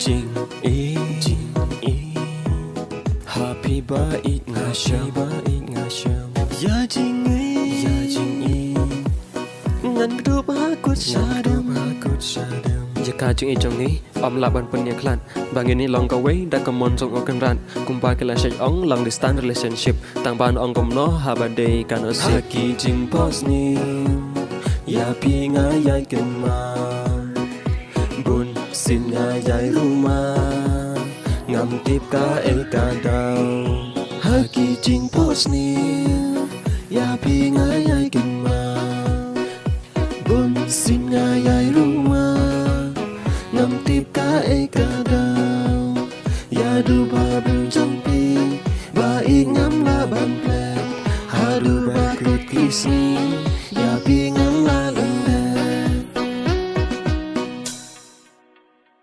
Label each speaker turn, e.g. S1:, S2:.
S1: Jing e Happy Bait Ngasham Ya Jing e Ngan kedua bakut syadam Jika chung e chung ni Om laban punya klan Bangin ni long kawai Dah kemon song okan ran Kumpa kela syaj ong long distance relationship Tang ban ong kom no Habadai kan osip Haki jing pos ni Ya pi ngayai kenma Bun sin ngayai rumah Ngam tip ka kadau Haki jing pos ni Ya pi ngayai kenma Bun sin ngayai rumah Ngam tip ka kadau Ya du babun jampi Baik ngam laban plek Hadu bakut kisni Ya pi ngam laban